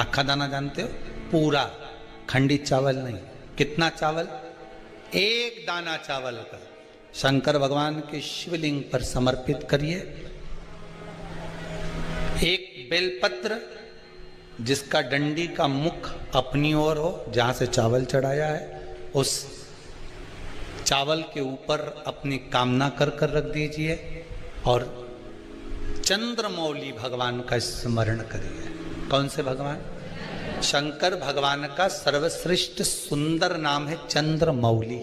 आखा दाना जानते हो? पूरा, खंडित चावल नहीं। कितना चावल? एक दाना चावल का शंकर भगवान के शिवलिंग पर समर्पित करिए। एक बेलपत्र जिसका डंडी का मुख अपनी ओर हो, जहां से चावल चढ़ाया है, उस चावल के ऊपर अपनी कामना कर कर रख दीजिए और चंद्रमौली भगवान का स्मरण करिए। कौन से भगवान? शंकर भगवान का सर्वश्रेष्ठ सुंदर नाम है चंद्रमौली।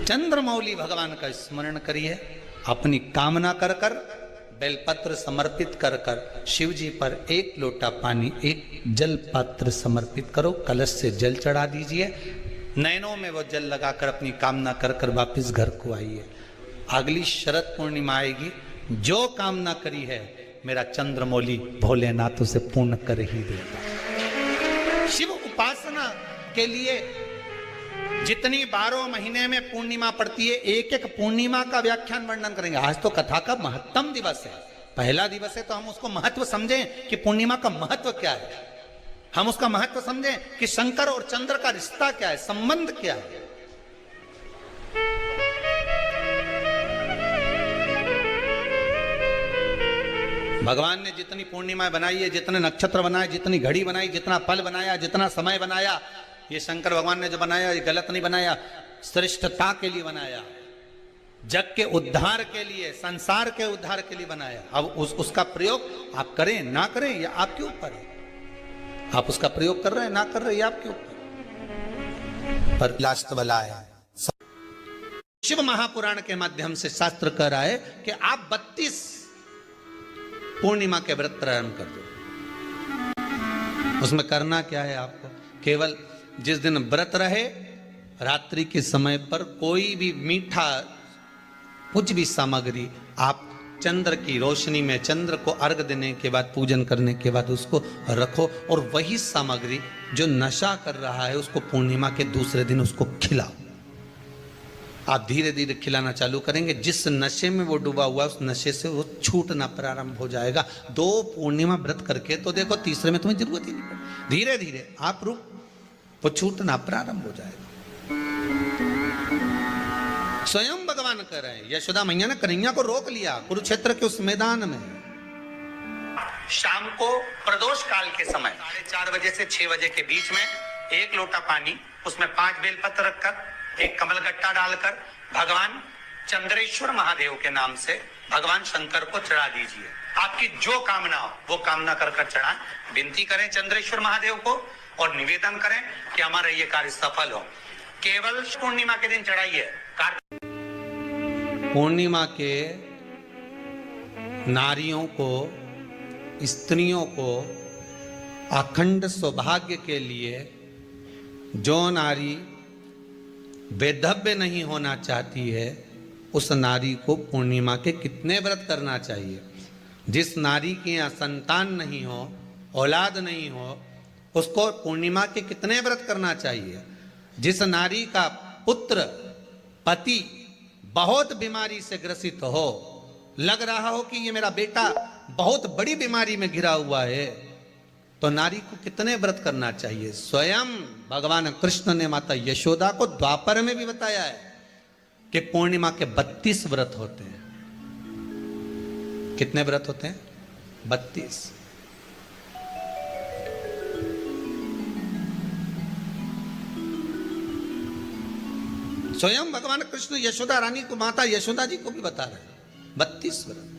चंद्रमौली भगवान का स्मरण करिए, अपनी कामना कर कर बेलपत्र समर्पित कर कर शिव जी पर एक लोटा पानी, एक जल पात्र समर्पित करो, कलश से जल चढ़ा दीजिए, नैनों में वो जल लगाकर अपनी कामना कर कर वापिस घर को आइए। अगली शरद पूर्णिमा आएगी, जो कामना करी है मेरा चंद्रमौली भोलेनाथ उसे पूर्ण कर ही देगा। शिव उपासना के लिए जितनी 12 महीने में पूर्णिमा पड़ती है, एक एक पूर्णिमा का व्याख्यान वर्णन करेंगे। आज तो कथा का महत्तम दिवस है, पहला दिवस है, तो हम उसको महत्व समझें कि पूर्णिमा का महत्व क्या है। हम उसका महत्व समझें कि शंकर और चंद्र का रिश्ता क्या है, संबंध क्या है। भगवान ने जितनी पूर्णिमा बनाई है, जितने नक्षत्र बनाए, जितनी घड़ी बनाई, जितना पल बनाया, जितना समय बनाया, ये शंकर भगवान ने जो बनाया ये गलत नहीं बनाया, श्रेष्ठता के लिए बनाया, जग के उद्धार के लिए, संसार के उद्धार के लिए बनाया। अब उसका प्रयोग आप करें ना करें ये आपके ऊपर है। आप उसका प्रयोग कर रहे हैं ना कर रहे हैं ये आपके ऊपर। पर लास्ट वाला है, शिव महापुराण के माध्यम से शास्त्र कह रहा है कि आप 32 पूर्णिमा के व्रत प्रारंभ कर दो। उसमें करना क्या है आपको? केवल जिस दिन व्रत रहे, रात्रि के समय पर कोई भी मीठा, कुछ भी सामग्री आप चंद्र की रोशनी में, चंद्र को अर्घ देने के बाद, पूजन करने के बाद उसको रखो, और वही सामग्री जो नशा कर रहा है उसको पूर्णिमा के दूसरे दिन उसको खिलाओ। आप धीरे धीरे खिलाना चालू करेंगे, जिस नशे में वो डूबा हुआ उस नशे से वो छूटना प्रारंभ हो जाएगा। 2 पूर्णिमा व्रत करके तो देखो, तीसरे में तुम्हें जरूरत ही नहीं पड़ेगी। धीरे धीरे आप रुक, वो छूटना प्रारंभ हो जाएगा। स्वयं भगवान कह रहे हैं, यशोदा मैया ने कन्हैया को रोक लिया कुरुक्षेत्र के उस मैदान में। शाम को प्रदोष काल के समय 4:30 बजे से 6 बजे के बीच में 1 लोटा पानी, उसमें 5 बेलपत्र रखकर, 1 कमल गट्टा डालकर भगवान चंद्रेश्वर महादेव के नाम से भगवान शंकर को चढ़ा दीजिए। आपकी जो कामना हो वो कामना कर कर चढ़ाएं, विनती करें चंद्रेश्वर महादेव को और निवेदन करें कि हमारा ये कार्य सफल हो। केवल पूर्णिमा के दिन चढ़ाइए। पूर्णिमा के नारियों को, स्त्रियों को अखंड सौभाग्य के लिए, जो नारी वैधव्य नहीं होना चाहती है उस नारी को पूर्णिमा के कितने व्रत करना चाहिए। जिस नारी के यहाँ संतान नहीं हो, औलाद नहीं हो, उसको पूर्णिमा के कितने व्रत करना चाहिए। जिस नारी का पुत्र, पति बहुत बीमारी से ग्रसित हो, लग रहा हो कि ये मेरा बेटा बहुत बड़ी बीमारी में घिरा हुआ है, तो नारी को कितने व्रत करना चाहिए। स्वयं भगवान कृष्ण ने माता यशोदा को द्वापर में भी बताया है कि पूर्णिमा के 32 व्रत होते हैं। कितने व्रत होते हैं? 32। स्वयं भगवान कृष्ण यशोदा रानी को, माता यशोदा जी को भी बता रहे हैं 32 व्रत।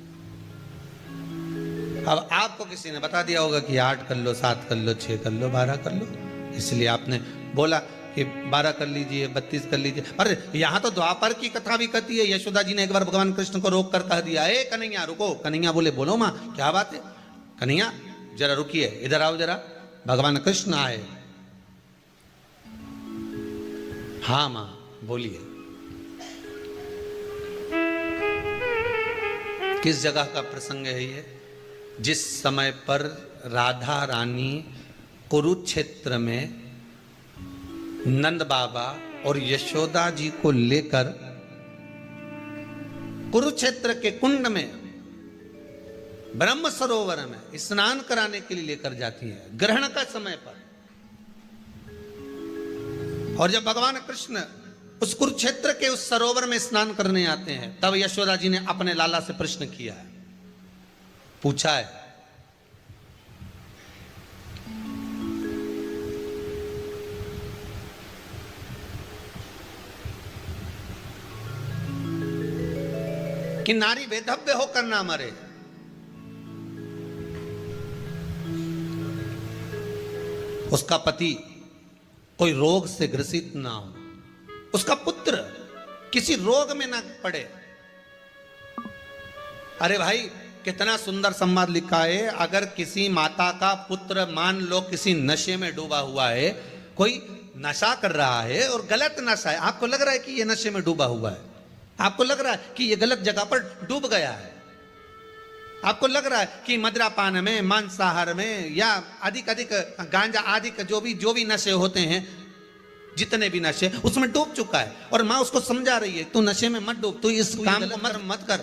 अब आपको किसी ने बता दिया होगा कि 8 कर लो, 7 कर लो, 6 कर लो, 12 कर लो, इसलिए आपने बोला कि 12 कर लीजिए, 32 कर लीजिए। अरे यहाँ तो द्वापर की कथा भी कहती है। यशोदा जी ने एक बार भगवान कृष्ण को रोक कर कह दिया, ए कन्हैया रुको। कन्हैया बोले, बोलो माँ क्या बात है। कन्हैया जरा रुकिए, इधर आओ जरा। भगवान कृष्ण आए। हाँ माँ बोलिए। किस जगह का प्रसंग है ये? जिस समय पर राधा रानी कुरुक्षेत्र में नंद बाबा और यशोदा जी को लेकर कुरुक्षेत्र के कुंड में ब्रह्म सरोवर में स्नान कराने के लिए लेकर जाती है ग्रहण का समय पर। और जब भगवान कृष्ण उस कुरुक्षेत्र के उस सरोवर में स्नान करने आते हैं, तब यशोदा जी ने अपने लाला से प्रश्न किया है, पूछा है, कि नारी वेधव्य होकर ना मरे। उसका पति कोई रोग से ग्रसित ना हो, उसका पुत्र किसी रोग में ना पड़े। अरे भाई कितना सुंदर संवाद लिखा है। अगर किसी माता का पुत्र मान लो किसी नशे में डूबा हुआ है, कोई नशा कर रहा है और गलत नशा है, आपको लग रहा है कि ये नशे में डूबा हुआ है, आपको लग रहा है कि ये गलत जगह पर डूब गया है, आपको लग रहा है कि मदिरापान में, मांसाहार में या अधिक गांजा आदि जो भी नशे होते हैं, जितने भी नशे, उसमें डूब चुका है। और माँ उसको समझा रही है, तू नशे में मत डूब, तू इस काम को मत कर।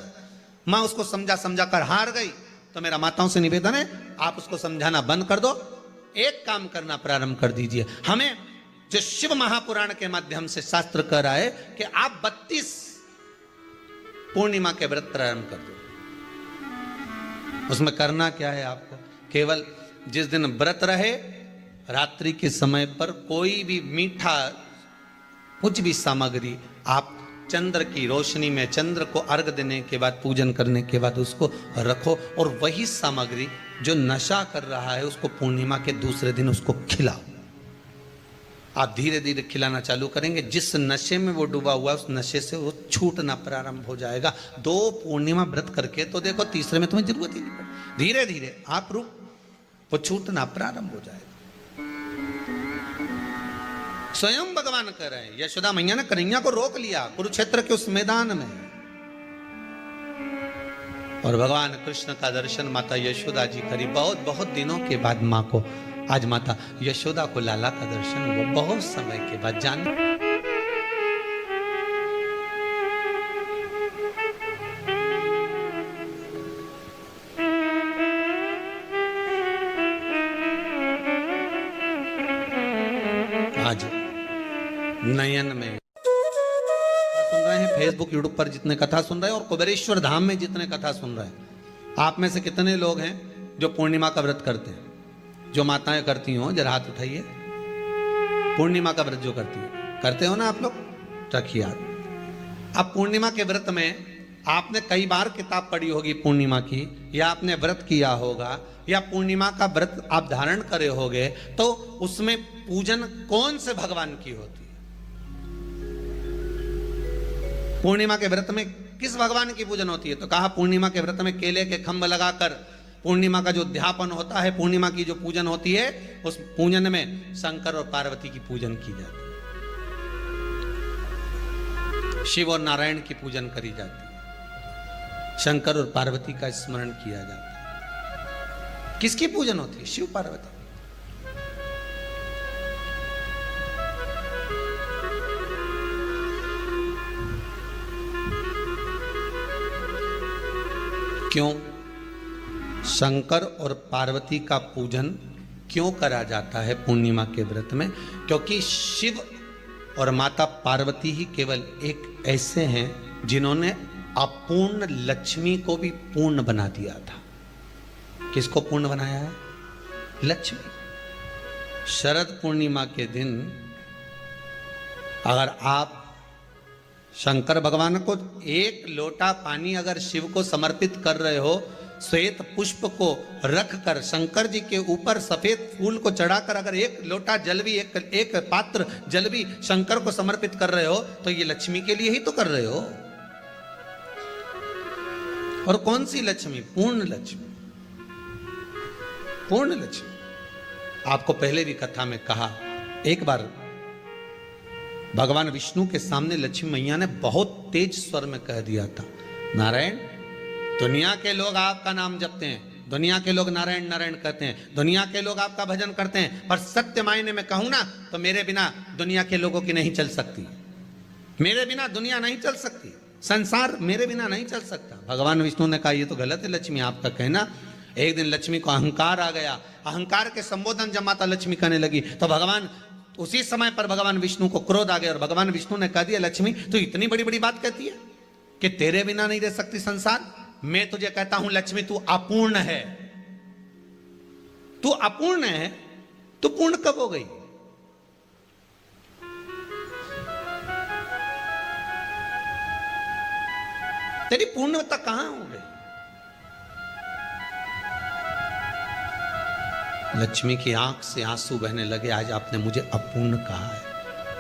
माँ उसको समझा कर हार गई। तो मेरा माताओं से निवेदन है, आप उसको समझाना बंद कर दो, एक काम करना प्रारंभ कर दीजिए। हमें जो शिव महापुराण के माध्यम से शास्त्र कह रहा है कि आप 32 पूर्णिमा के व्रत प्रारंभ कर दो। उसमें करना क्या है आपको, केवल जिस दिन व्रत रहे रात्रि के समय पर कोई भी मीठा कुछ भी सामग्री आप चंद्र की रोशनी में, चंद्र को अर्घ देने के बाद, पूजन करने के बाद उसको रखो, और वही सामग्री जो नशा कर रहा है उसको पूर्णिमा के दूसरे दिन उसको खिलाओ। आप धीरे धीरे खिलाना चालू करेंगे, जिस नशे में वो डूबा हुआ उस नशे से वो छूटना प्रारंभ हो जाएगा। 2 पूर्णिमा व्रत करके तो देखो, तीसरे में तुम्हें जरूरत ही नहीं पड़ेगी। धीरे धीरे आप वो छूटना प्रारंभ हो जाएगा। स्वयं भगवान कह रहे हैं, यशोदा मैया ने कन्हैया को रोक लिया कुरुक्षेत्र के उस मैदान में, और भगवान कृष्ण का दर्शन माता यशोदा जी करी। बहुत दिनों के बाद माँ को, आज माता यशोदा को लाला का दर्शन हुआ, बहुत समय के बाद। जान आज नयन में सुन रहे हैं, फेसबुक यूट्यूब पर जितने कथा सुन रहे हैं और कुबेरेश्वर धाम में जितने कथा सुन रहे हैं, आप में से कितने लोग हैं जो पूर्णिमा का व्रत करते हैं? जो माताएं करती हो जरा हाथ उठाइए। पूर्णिमा का व्रत जो करती है, करते हो ना आप लोग? रखिए हाथ। अब पूर्णिमा के व्रत में आपने कई बार किताब पढ़ी होगी पूर्णिमा की, या आपने व्रत किया होगा, या पूर्णिमा का व्रत आप धारण करे होगे, तो उसमें पूजन कौन से भगवान की होती है? पूर्णिमा के व्रत में किस भगवान की पूजन होती है? तो कहा पूर्णिमा के व्रत में केले के खंभ लगाकर पूर्णिमा का जो अध्यापन होता है, पूर्णिमा की जो पूजन होती है, उस पूजन में शंकर और पार्वती की पूजन की जाती है, शिव और नारायण की पूजन करी जाती है, शंकर और पार्वती का स्मरण किया जाता है। किसकी पूजन होती है? शिव पार्वती। क्यों शंकर और पार्वती का पूजन क्यों करा जाता है पूर्णिमा के व्रत में? क्योंकि शिव और माता पार्वती ही केवल एक ऐसे हैं जिन्होंने अपूर्ण लक्ष्मी को भी पूर्ण बना दिया था। किसको पूर्ण बनाया है? लक्ष्मी। शरद पूर्णिमा के दिन अगर आप शंकर भगवान को एक लोटा पानी अगर शिव को समर्पित कर रहे हो, श्वेत पुष्प को रखकर शंकर जी के ऊपर सफेद फूल को चढ़ाकर अगर एक लोटा जल भी, एक पात्र जल भी शंकर को समर्पित कर रहे हो, तो ये लक्ष्मी के लिए ही तो कर रहे हो। और कौन सी लक्ष्मी? पूर्ण लक्ष्मी। पूर्ण लक्ष्मी। आपको पहले भी कथा में कहा, एक बार भगवान विष्णु के सामने लक्ष्मी मैया ने बहुत तेज स्वर में कह दिया था, नारायण, दुनिया के लोग आपका नाम जपते हैं, दुनिया के लोग नारायण नारायण कहते हैं, दुनिया के लोग आपका भजन करते हैं, पर सत्य मायने में कहूं ना तो मेरे बिना दुनिया के लोगों की नहीं चल सकती, मेरे बिना दुनिया नहीं चल सकती। संसार मेरे बिना नहीं चल सकता। भगवान विष्णु ने कहा ये तो गलत है लक्ष्मी आपका कहना। एक दिन लक्ष्मी को अहंकार आ गया, अहंकार के संबोधन जब माता लक्ष्मी करने लगी तो भगवान उसी समय पर भगवान विष्णु को क्रोध आ गया और भगवान विष्णु ने कह दिया लक्ष्मी तू इतनी बड़ी बड़ी बात कहती है कि तेरे बिना नहीं रह सकती संसार। मैं तुझे कहता हूं लक्ष्मी तू अपूर्ण है, तू अपूर्ण है, तू पूर्ण कब हो गई? तेरी पूर्णता कहां हो गई? लक्ष्मी की आंख से आंसू बहने लगे। आज आपने मुझे अपूर्ण कहा है,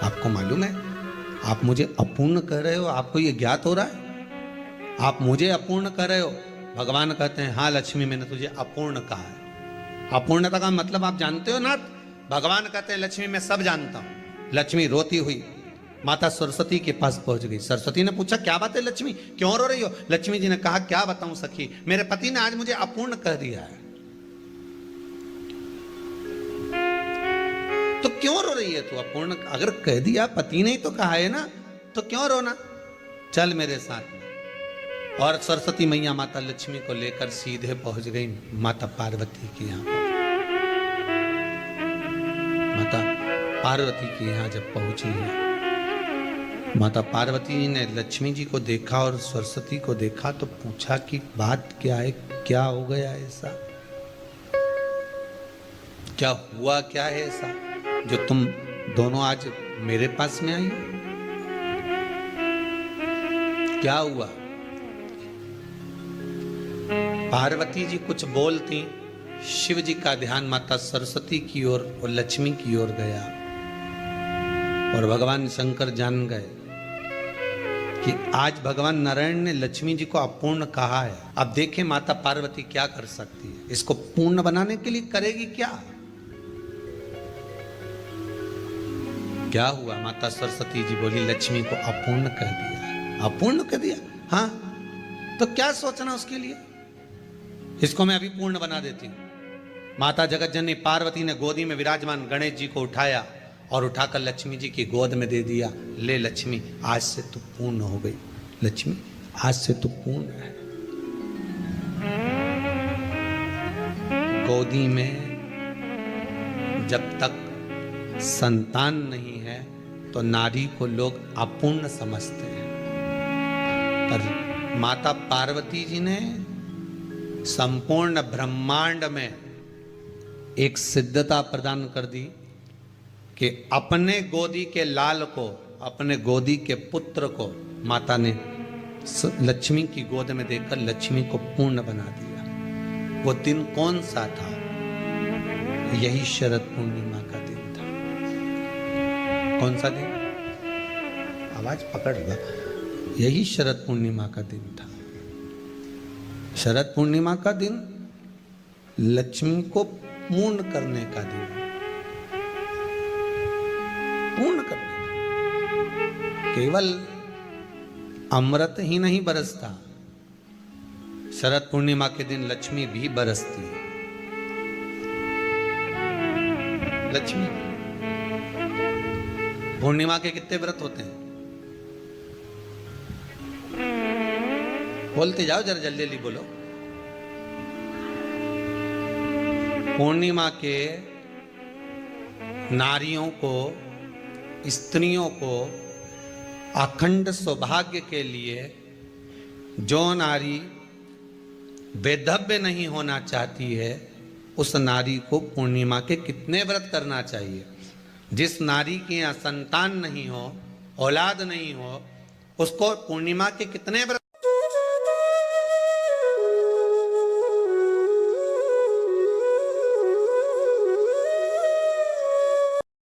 आपको मालूम है आप मुझे अपूर्ण कह रहे हो? आपको यह ज्ञात हो रहा है आप मुझे अपूर्ण कह रहे हो? भगवान कहते हैं हाँ लक्ष्मी मैंने तुझे अपूर्ण कहा है। अपूर्णता का मतलब आप जानते हो ना? भगवान कहते हैं लक्ष्मी मैं सब जानता हूं। लक्ष्मी रोती हुई माता सरस्वती के पास पहुंच गई। सरस्वती ने पूछा क्या बात है लक्ष्मी, क्यों रो रही हो? लक्ष्मी जी ने कहा क्या बताऊं सखी, मेरे पति ने आज मुझे अपूर्ण कह दिया है। तो क्यों रो रही है तू? अपूर्ण अगर कह दिया, पति ने ही तो कहा है ना, तो क्यों रोना? चल मेरे साथ में। और सरस्वती मैया माता लक्ष्मी को लेकर सीधे पहुंच गई माता पार्वती के यहां। माता पार्वती के यहां जब पहुंची है, माता पार्वती ने लक्ष्मी जी को देखा और सरस्वती को देखा तो पूछा कि बात क्या है, क्या हो गया ऐसा, क्या हुआ, क्या है ऐसा जो तुम दोनों आज मेरे पास में आई? क्या हुआ? पार्वती जी कुछ बोलती, शिव जी का ध्यान माता सरस्वती की ओर और लक्ष्मी की ओर गया और भगवान शंकर जान गए कि आज भगवान नारायण ने लक्ष्मी जी को अपूर्ण कहा है। अब देखें माता पार्वती क्या कर सकती है, इसको पूर्ण बनाने के लिए करेगी क्या? क्या हुआ? माता सरस्वती जी बोली लक्ष्मी को अपूर्ण कह दिया। अपूर्ण कह दिया? हाँ, तो क्या सोचना उसके लिए, इसको मैं अभी पूर्ण बना देती हूं। माता जगत जननी पार्वती ने गोदी में विराजमान गणेश जी को उठाया और उठाकर लक्ष्मी जी की गोद में दे दिया। ले लक्ष्मी, आज से तू पूर्ण हो गई। लक्ष्मी आज से तू पूर्ण है। गोदी में जब तक संतान नहीं है तो नारी को लोग अपूर्ण समझते हैं, पर माता पार्वती जी ने संपूर्ण ब्रह्मांड में एक सिद्धता प्रदान कर दी कि अपने गोदी के लाल को, अपने गोदी के पुत्र को माता ने लक्ष्मी की गोद में देकर लक्ष्मी को पूर्ण बना दिया। वो दिन कौन सा था? यही शरद पूर्णिमा का दिन था। कौन सा दिन? आवाज पकड़ लो। यही शरद पूर्णिमा का दिन था। शरद पूर्णिमा का दिन लक्ष्मी को पूर्ण करने का दिन, पूर्ण करने का। केवल अमृत ही नहीं बरसता, शरद पूर्णिमा के दिन लक्ष्मी भी बरसती है। लक्ष्मी पूर्णिमा के कितने व्रत होते हैं? बोलते जाओ जरा, जल्दी जल्दी बोलो। पूर्णिमा के नारियों को, स्त्रियों को अखंड सौभाग्य के लिए, जो नारी वेधव्य नहीं होना चाहती है उस नारी को पूर्णिमा के कितने व्रत करना चाहिए? जिस नारी के यहाँ संतान नहीं हो, औलाद नहीं हो, उसको पूर्णिमा के कितने व्रत